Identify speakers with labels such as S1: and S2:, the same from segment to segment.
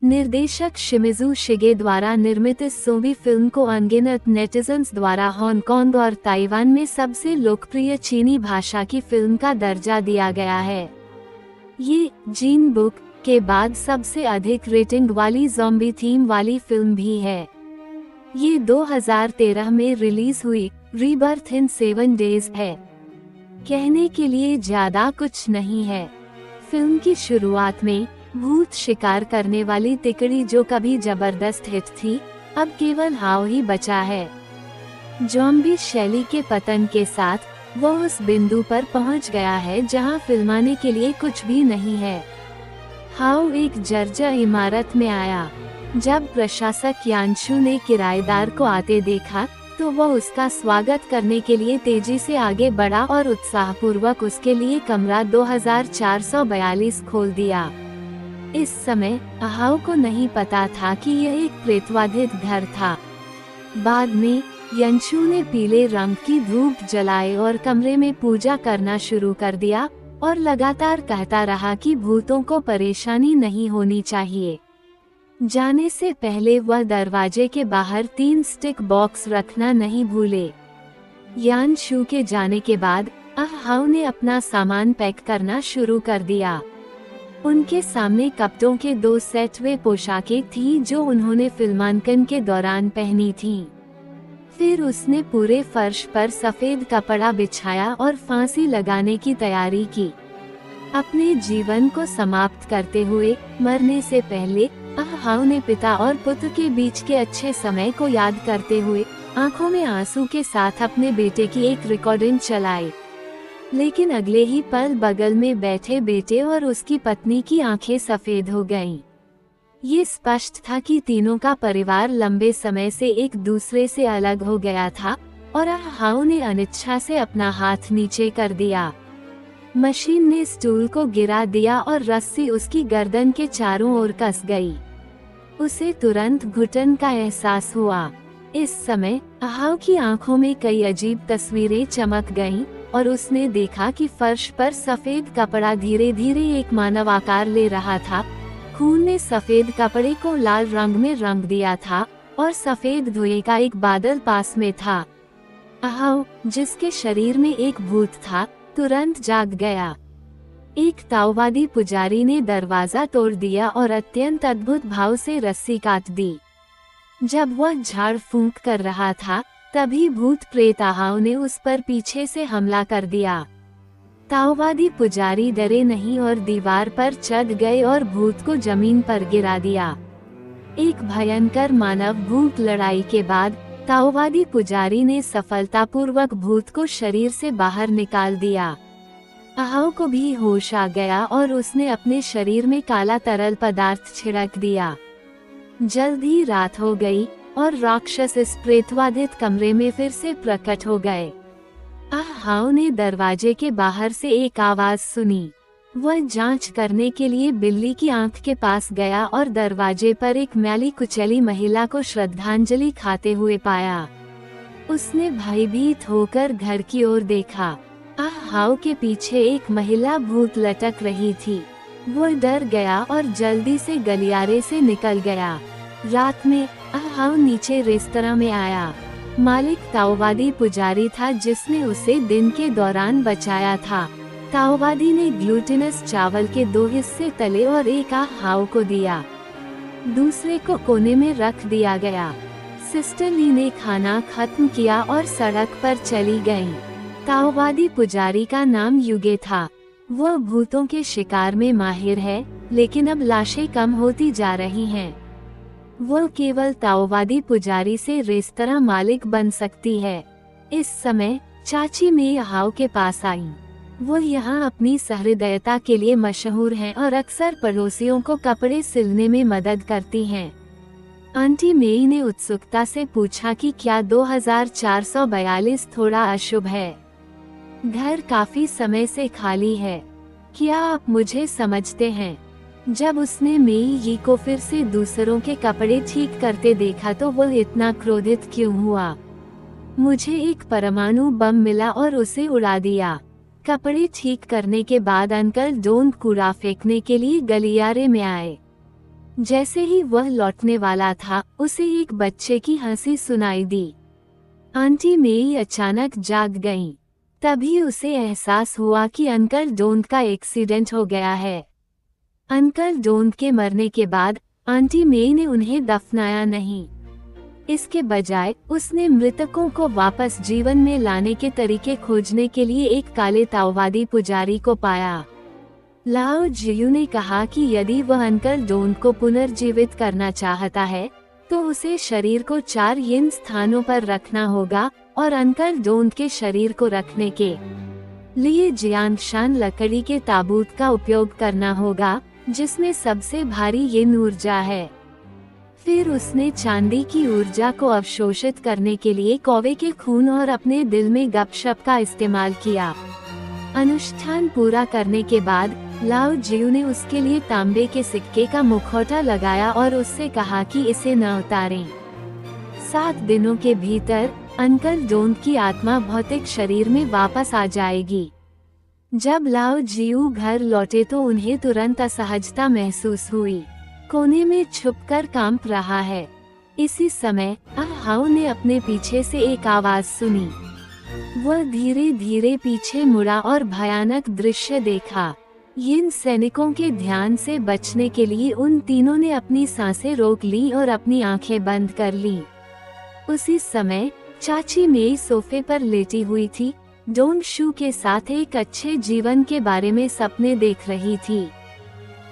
S1: निर्देशक शिमिज़ू शिगे द्वारा निर्मित इस सोवी फिल्म को अनगिनत नेटिजन्स द्वारा हांगकांग और ताइवान में सबसे लोकप्रिय चीनी भाषा की फिल्म का दर्जा दिया गया है। ये जीन बुक के बाद सबसे अधिक रेटिंग वाली ज़ॉम्बी थीम वाली फिल्म भी है। ये 2013 में रिलीज हुई रीबर्थ इन 7 डेज है। कहने के लिए ज्यादा कुछ नहीं है। फिल्म की शुरुआत में भूत शिकार करने वाली तिकड़ी जो कभी जबरदस्त हिट थी, अब केवल हाउ ही बचा है। ज़ॉम्बी शैली के पतन के साथ वो उस बिंदु पर पहुंच गया है जहां फिल्माने के लिए कुछ भी नहीं है। हाउ एक जर्जर इमारत में आया। जब प्रशासक यानशु ने किराएदार को आते देखा तो वह उसका स्वागत करने के लिए तेजी से आगे बढ़ा और उत्साहपूर्वक उसके लिए कमरा 2442 खोल दिया। इस समय हाउ को नहीं पता था कि यह एक प्रेतवाधित घर था। बाद में यानशु ने पीले रंग की धूप जलाई और कमरे में पूजा करना शुरू कर दिया और लगातार कहता रहा कि भूतों को परेशानी नहीं होनी चाहिए। जाने से पहले वह दरवाजे के बाहर 3 स्टिक बॉक्स रखना नहीं भूले। यानशु के जाने के बाद हाउ ने अपना सामान पैक करना शुरू कर दिया। उनके सामने कपड़ों के 2 सेट वे पोशाकें थीं जो उन्होंने फिल्मांकन के दौरान पहनी थीं। फिर उसने पूरे फर्श पर सफेद कपड़ा बिछाया और फांसी लगाने की तैयारी की। अपने जीवन को समाप्त करते हुए मरने से पहले हाउ ने पिता और पुत्र के बीच के अच्छे समय को याद करते हुए आंखों में आंसू के साथ अपने बेटे की एक रिकॉर्डिंग चलाई। लेकिन अगले ही पल बगल में बैठे बेटे और उसकी पत्नी की आंखें सफेद हो गईं। ये स्पष्ट था कि तीनों का परिवार लंबे समय से एक दूसरे से अलग हो गया था और हाउ ने अनिच्छा से अपना हाथ नीचे कर दिया। मशीन ने स्टूल को गिरा दिया और रस्सी उसकी गर्दन के चारों ओर कस गई। उसे तुरंत घुटन का एहसास हुआ। इस समय हाउ की आंखों में कई अजीब तस्वीरें चमक गईं और उसने देखा कि फर्श पर सफेद कपड़ा धीरे धीरे एक मानव आकार ले रहा था। खून ने सफेद कपड़े को लाल रंग में रंग दिया था और सफेद धुएं का एक बादल पास में था। हाउ, जिसके शरीर में एक भूत था, तुरंत जाग गया। एक ताओवादी पुजारी ने दरवाजा तोड़ दिया और अत्यंत अद्भुत भाव से रस्सी काट दी। जब वह झाड़ फूंक कर रहा था तभी भूत प्रेत हाउ ने उस पर पीछे से हमला कर दिया। ताओवादी पुजारी डरे नहीं और दीवार पर चढ़ गए और भूत को जमीन पर गिरा दिया। एक भयंकर मानव भूत लड़ाई के बाद ताओवादी पुजारी ने सफलतापूर्वक भूत को शरीर से बाहर निकाल दिया। हाउ को भी होश आ गया और उसने अपने शरीर में काला तरल पदार्थ छिड़क दिया। जल्द ही रात हो गई और राक्षस इस प्रेतवाधित कमरे में फिर से प्रकट हो गए। हाउ ने दरवाजे के बाहर से एक आवाज सुनी। वह जांच करने के लिए बिल्ली की आंख के पास गया और दरवाजे पर एक मैली कुचली महिला को श्रद्धांजलि खाते हुए पाया। उसने भयभीत होकर घर की ओर देखा। हाउ के पीछे एक महिला भूत लटक रही थी। वो डर गया और जल्दी से गलियारे से निकल गया। रात में हाउ नीचे रेस्तरां में आया। मालिक ताओवादी पुजारी था जिसने उसे दिन के दौरान बचाया था। ताओवादी ने ग्लूटेनस चावल के 2 हिस्से तले और एक हाउ को दिया। दूसरे को कोने में रख दिया गया। सिस्टर ली ने खाना खत्म किया और सड़क पर चली गईं। ताओवादी पुजारी का नाम युगे था। वह भूतों के शिकार में माहिर है, लेकिन अब लाशें कम होती जा रही हैं। वह केवल ताओवादी पुजारी से रेस्तरां मालिक बन सकती है। इस समय चाची में हाउ के पास आई। वह यहाँ अपनी सहृदयता के लिए मशहूर हैं और अक्सर पड़ोसियों को कपड़े सिलने में मदद करती हैं। आंटी मेई ने उत्सुकता से पूछा कि क्या 2442 थोड़ा अशुभ है? घर काफी समय से खाली है। क्या आप मुझे समझते हैं? जब उसने मेई यी को फिर से दूसरों के कपड़े ठीक करते देखा तो वह इतना क्रोधित क्यों हुआ? मुझे एक परमाणु बम मिला और उसे उड़ा दिया। कपड़े ठीक करने के बाद अंकल डोन कूड़ा फेंकने के लिए गलियारे में आए। जैसे ही वह लौटने वाला था, उसे एक बच्चे की हंसी सुनाई दी। आंटी मेई अचानक जाग गईं। तभी उसे एहसास हुआ कि अंकल डोंट का एक्सीडेंट हो गया है। अंकल डोंट के मरने के बाद आंटी मेई ने उन्हें दफनाया नहीं। इसके बजाय उसने मृतकों को वापस जीवन में लाने के तरीके खोजने के लिए एक काले ताओवादी पुजारी को पाया। लाओ जियू ने कहा कि यदि वह अंकल डोंट को पुनर्जीवित करना चाहता है, तो उसे शरीर को 4 यिन स्थानों पर रखना होगा और अंकल डोंट के शरीर को रखने के लिए जियांगशान लकड़ी के ताबूत का उपयोग करना होगा, जिसमें सबसे भारी यिन ऊर्जा है। फिर उसने चांदी की ऊर्जा को अवशोषित करने के लिए कौवे के खून और अपने दिल में गपशप का इस्तेमाल किया। अनुष्ठान पूरा करने के बाद लाओ जियू ने उसके लिए तांबे के सिक्के का मुखौटा लगाया और उससे कहा कि इसे न उतारें। 7 दिनों के भीतर अंकल डोंट की आत्मा भौतिक शरीर में वापस आ जाएगी। जब लाओ जियू घर लौटे तो उन्हें तुरंत असहजता महसूस हुई। कोने में छुपकर कांप रहा है। इसी समय हाओ ने अपने पीछे से एक आवाज सुनी। वह धीरे धीरे पीछे मुड़ा और भयानक दृश्य देखा। यिन सैनिकों के ध्यान से बचने के लिए उन तीनों ने अपनी सांसें रोक ली और अपनी आंखें बंद कर ली। उसी समय चाची मेई सोफे पर लेटी हुई थी, डोंग शू के साथ एक अच्छे जीवन के बारे में सपने देख रही थी।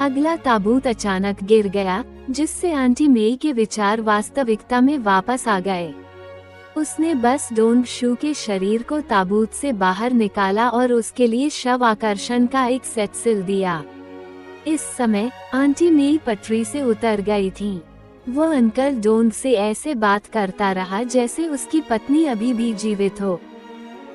S1: अगला ताबूत अचानक गिर गया, जिससे आंटी मेई के विचार वास्तविकता में वापस आ गए। उसने बस डोंग शू के शरीर को ताबूत से बाहर निकाला और उसके लिए शव आकर्षण का एक सेट सिल दिया। इस समय आंटी मेई पटरी से उतर गई थी। वह अंकल डोंग से ऐसे बात करता रहा जैसे उसकी पत्नी अभी भी जीवित हो।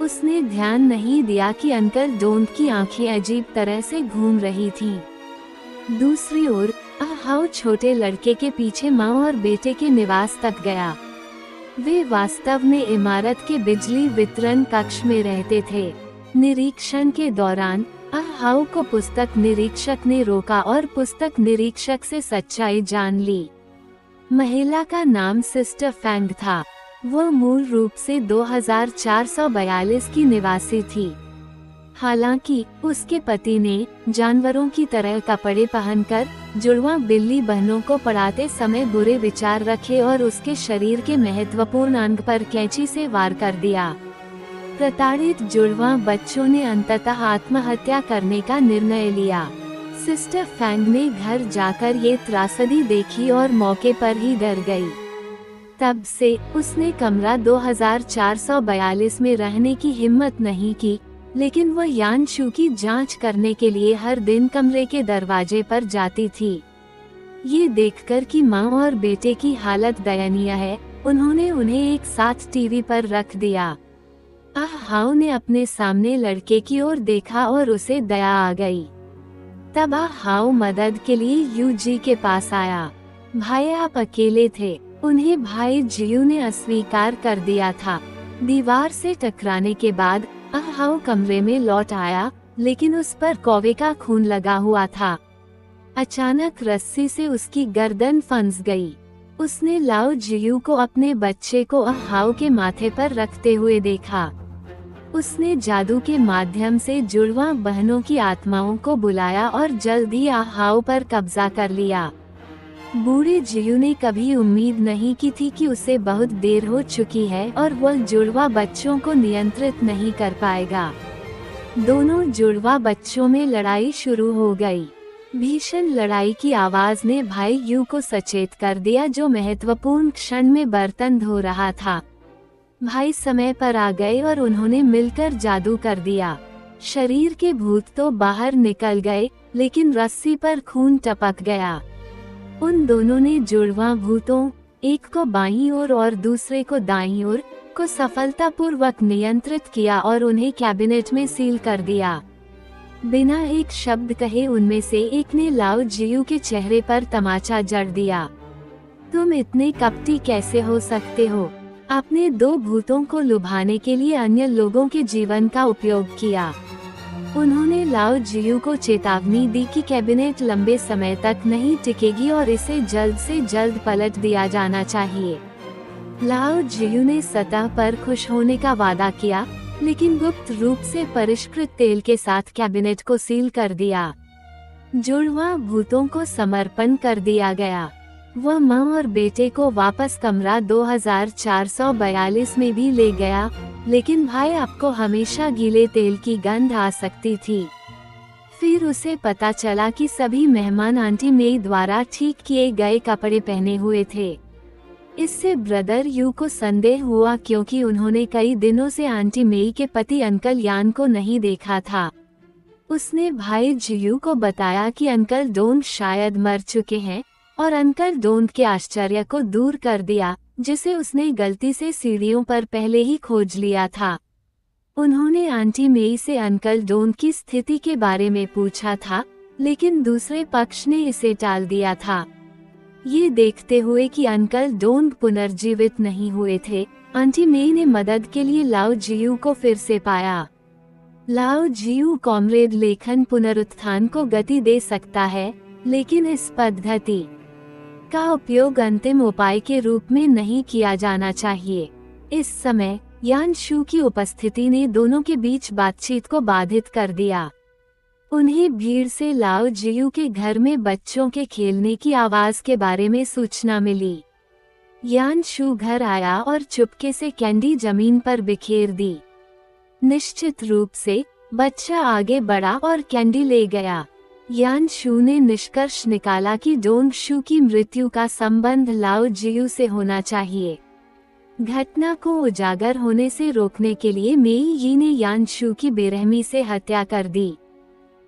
S1: उसने ध्यान नहीं दिया कि अंकल डोंग की आंखें अजीब तरह से घूम रही थीं। दूसरी ओर हाओ छोटे लड़के के पीछे माँ और बेटे के निवास तक गया। वे वास्तव में इमारत के बिजली वितरण कक्ष में रहते थे। निरीक्षण के दौरान हाओ को पुस्तक निरीक्षक ने रोका और पुस्तक निरीक्षक से सच्चाई जान ली। महिला का नाम सिस्टर फैंग था। वह मूल रूप से 2442 की निवासी थी। हालांकि उसके पति ने जानवरों की तरह कपड़े पहनकर जुड़वा बिल्ली बहनों को पढ़ाते समय बुरे विचार रखे और उसके शरीर के महत्वपूर्ण अंग पर कैंची से वार कर दिया। प्रताड़ित जुड़वा बच्चों ने अंततः आत्महत्या करने का निर्णय लिया। सिस्टर फैंग ने घर जाकर ये त्रासदी देखी और मौके पर ही डर गई। तब से उसने कमरा 2442 में रहने की हिम्मत नहीं की, लेकिन वह यान शू की जांच करने के लिए हर दिन कमरे के दरवाजे पर जाती थी। ये देखकर कि माँ और बेटे की हालत दयनीय है, उन्होंने उन्हें एक साथ टीवी पर रख दिया। हाओ ने अपने सामने लड़के की ओर देखा और उसे दया आ गई। तब हाओ मदद के लिए यूजी के पास आया। भाई आप अकेले थे, उन्हें भाई जियू ने अस्वीकार कर दिया था। दीवार से टकराने के बाद हाओ कमरे में लौट आया, लेकिन उस पर कौवे का खून लगा हुआ था। अचानक रस्सी से उसकी गर्दन फंस गई। उसने लाओ जियू को अपने बच्चे को हाओ के माथे पर रखते हुए देखा। उसने जादू के माध्यम से जुड़वा बहनों की आत्माओं को बुलाया और जल्द ही हाओ पर कब्जा कर लिया। बूढ़े जियू ने कभी उम्मीद नहीं की थी कि उसे बहुत देर हो चुकी है और वह जुड़वा बच्चों को नियंत्रित नहीं कर पाएगा। दोनों जुड़वा बच्चों में लड़ाई शुरू हो गई। भीषण लड़ाई की आवाज ने भाई यू को सचेत कर दिया, जो महत्वपूर्ण क्षण में बर्तन धो रहा था। भाई समय पर आ गए और उन्होंने मिलकर जादू कर दिया। शरीर के भूत तो बाहर निकल गए, लेकिन रस्सी पर खून टपक गया। उन दोनों ने जुड़वा भूतों, एक को बाईं ओर और दूसरे को दाईं ओर, को सफलतापूर्वक नियंत्रित किया और उन्हें कैबिनेट में सील कर दिया। बिना एक शब्द कहे उनमें से एक ने लाओ जियू के चेहरे पर तमाचा जड़ दिया। तुम इतने कपटी कैसे हो सकते हो? आपने 2 भूतों को लुभाने के लिए अन्य लोगों के जीवन का उपयोग किया। उन्होंने लाओ जियू को चेतावनी दी कि कैबिनेट लंबे समय तक नहीं टिकेगी और इसे जल्द से जल्द पलट दिया जाना चाहिए। लाओ जियू ने सतह पर खुश होने का वादा किया, लेकिन गुप्त रूप से परिष्कृत तेल के साथ कैबिनेट को सील कर दिया। जुड़वा भूतों को समर्पण कर दिया गया। वह मां और बेटे को वापस कमरा 2442 में भी ले गया, लेकिन भाई आपको हमेशा गीले तेल की गंध आ सकती थी। फिर उसे पता चला कि सभी मेहमान आंटी मेई द्वारा ठीक किए गए कपड़े पहने हुए थे। इससे ब्रदर यू को संदेह हुआ, क्योंकि उन्होंने कई दिनों से आंटी मेई के पति अंकल यान को नहीं देखा था। उसने भाई जियू को बताया कि अंकल डोंग शायद मर चुके हैं, और अंकल डोंग के आश्चर्य को दूर कर दिया, जिसे उसने गलती से सीढ़ियों पर पहले ही खोज लिया था। उन्होंने आंटी मेई से अंकल डोंग की स्थिति के बारे में पूछा था, लेकिन दूसरे पक्ष ने इसे टाल दिया था। ये देखते हुए कि अंकल डोंग पुनर्जीवित नहीं हुए थे, आंटी मेई ने मदद के लिए लाओ जियू को फिर से पाया। लाओ जियू कॉमरेड लेखन पुनरुत्थान को गति दे सकता है, लेकिन इस पद्धति का उपयोग अंतिम उपाय के रूप में नहीं किया जाना चाहिए। इस समय यान शू की उपस्थिति ने दोनों के बीच बातचीत को बाधित कर दिया। उन्हें भीड़ से लाओ जियू के घर में बच्चों के खेलने की आवाज के बारे में सूचना मिली। यान शू घर आया और चुपके से कैंडी जमीन पर बिखेर दी। निश्चित रूप से बच्चा आगे बढ़ा और कैंडी ले गया। यान शू ने निष्कर्ष निकाला कि डोंग शू की मृत्यु का संबंध लाओ जियू से होना चाहिए। घटना को उजागर होने से रोकने के लिए मेई यी ने यान शू की बेरहमी से हत्या कर दी।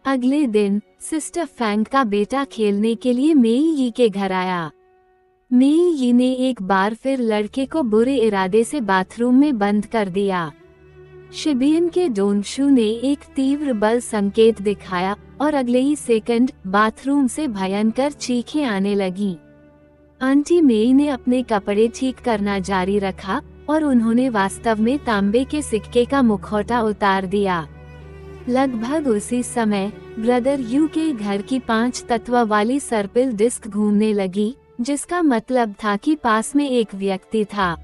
S1: अगले दिन सिस्टर फैंग का बेटा खेलने के लिए मेई यी के घर आया। मेई यी ने एक बार फिर लड़के को बुरे इरादे से बाथरूम में बंद कर दिया। शिबियन के डोंगशू ने एक तीव्र बल संकेत दिखाया और अगले ही सेकंड बाथरूम से भयंकर चीखें आने लगीं। आंटी मेई ने अपने कपड़े ठीक करना जारी रखा और उन्होंने वास्तव में तांबे के सिक्के का मुखौटा उतार दिया। लगभग उसी समय ब्रदर यू के घर की 5 तत्व वाली सर्पिल डिस्क घूमने लगी, जिसका मतलब था कि पास में एक व्यक्ति था।